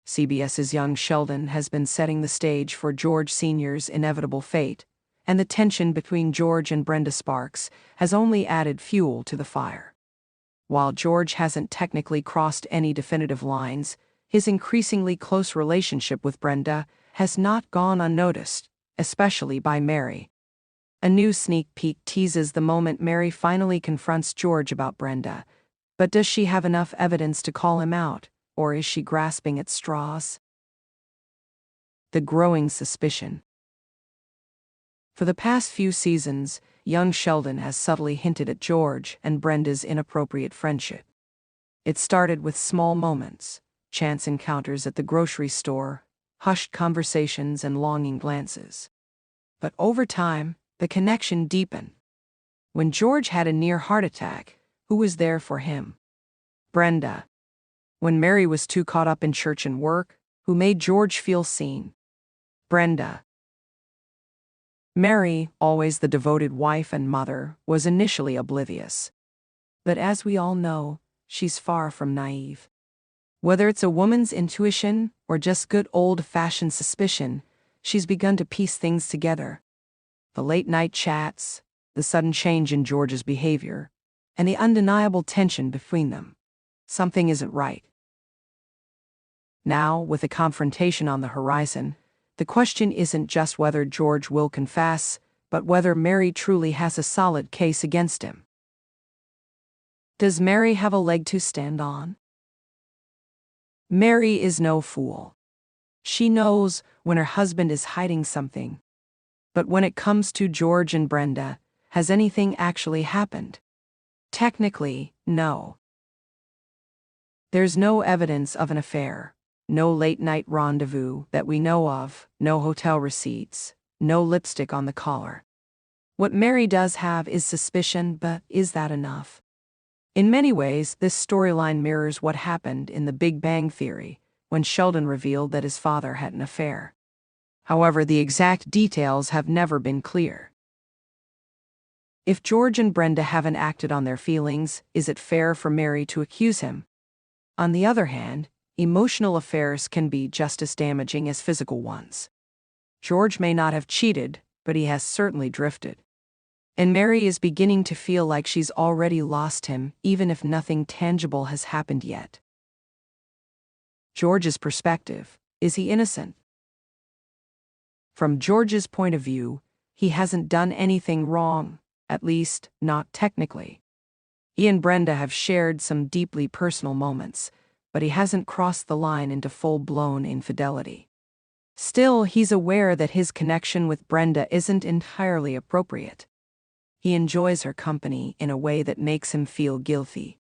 CBS's young Sheldon has been setting the stage for George Sr.'s inevitable fate, and the tension between George and Brenda Sparks has only added fuel to the fire. While George hasn't technically crossed any definitive lines, his increasingly close relationship with Brenda has not gone unnoticed, especially by Mary. A new sneak peek teases the moment Mary finally confronts George about Brenda. But does she have enough evidence to call him out, or is she grasping at straws? The growing suspicion. For the past few seasons, young Sheldon has subtly hinted at George and Brenda's inappropriate friendship. It started with small moments, chance encounters at the grocery store, hushed conversations and longing glances. But over time, the connection deepened. When George had a near heart attack, who was there for him? Brenda. When Mary was too caught up in church and work, who made George feel seen? Brenda. Mary, always the devoted wife and mother, was initially oblivious. But as we all know, she's far from naive. Whether it's a woman's intuition or just good old-fashioned suspicion, she's begun to piece things together. The late-night chats, the sudden change in George's behavior, and the undeniable tension between them. Something isn't right. Now, with a confrontation on the horizon, the question isn't just whether George will confess, but whether Mary truly has a solid case against him. Does Mary have a leg to stand on? Mary is no fool. She knows when her husband is hiding something. But when it comes to George and Brenda, has anything actually happened? Technically, no. There's no evidence of an affair, no late-night rendezvous that we know of, no hotel receipts, no lipstick on the collar. What Mary does have is suspicion, but is that enough? In many ways, this storyline mirrors what happened in The Big Bang Theory, when Sheldon revealed that his father had an affair. However, the exact details have never been clear. If George and Brenda haven't acted on their feelings, is it fair for Mary to accuse him? On the other hand, emotional affairs can be just as damaging as physical ones. George may not have cheated, but he has certainly drifted. And Mary is beginning to feel like she's already lost him, even if nothing tangible has happened yet. George's perspective: is he innocent? From George's point of view, he hasn't done anything wrong, at least, not technically. He and Brenda have shared some deeply personal moments, but he hasn't crossed the line into full-blown infidelity. Still, he's aware that his connection with Brenda isn't entirely appropriate. He enjoys her company in a way that makes him feel guilty.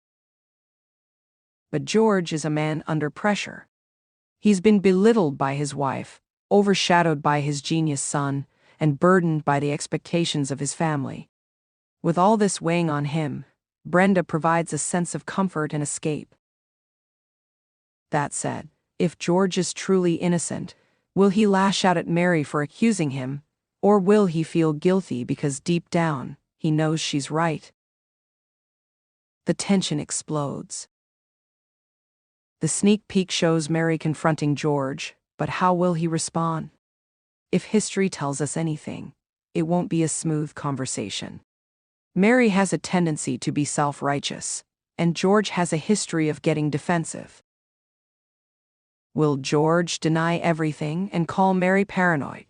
But George is a man under pressure. He's been belittled by his wife, overshadowed by his genius son, and burdened by the expectations of his family. With all this weighing on him, Brenda provides a sense of comfort and escape. That said, if George is truly innocent, will he lash out at Mary for accusing him, or will he feel guilty because deep down, he knows she's right? The tension explodes. The sneak peek shows Mary confronting George, but how will he respond? If history tells us anything, it won't be a smooth conversation. Mary has a tendency to be self-righteous, and George has a history of getting defensive. Will George deny everything and call Mary paranoid?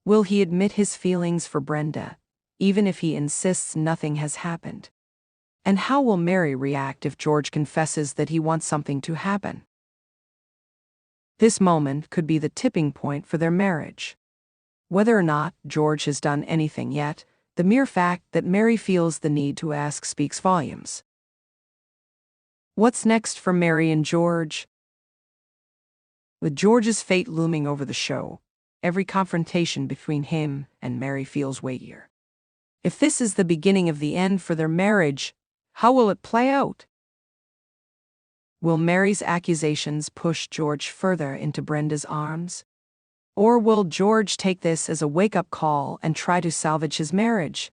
Will he admit his feelings for Brenda, even if he insists nothing has happened? And how will Mary react if George confesses that he wants something to happen? This moment could be the tipping point for their marriage. Whether or not George has done anything yet, the mere fact that Mary feels the need to ask speaks volumes. What's next for Mary and George? With George's fate looming over the show, every confrontation between him and Mary feels weightier. If this is the beginning of the end for their marriage, how will it play out? Will Mary's accusations push George further into Brenda's arms? Or will George take this as a wake-up call and try to salvage his marriage?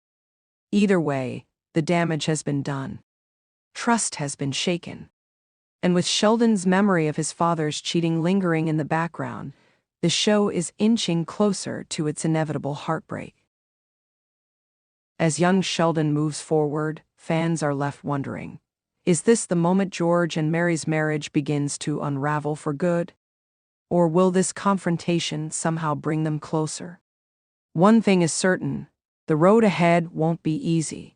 Either way, the damage has been done. Trust has been shaken. And with Sheldon's memory of his father's cheating lingering in the background, the show is inching closer to its inevitable heartbreak. As young Sheldon moves forward, fans are left wondering, is this the moment George and Mary's marriage begins to unravel for good? Or will this confrontation somehow bring them closer? One thing is certain, the road ahead won't be easy.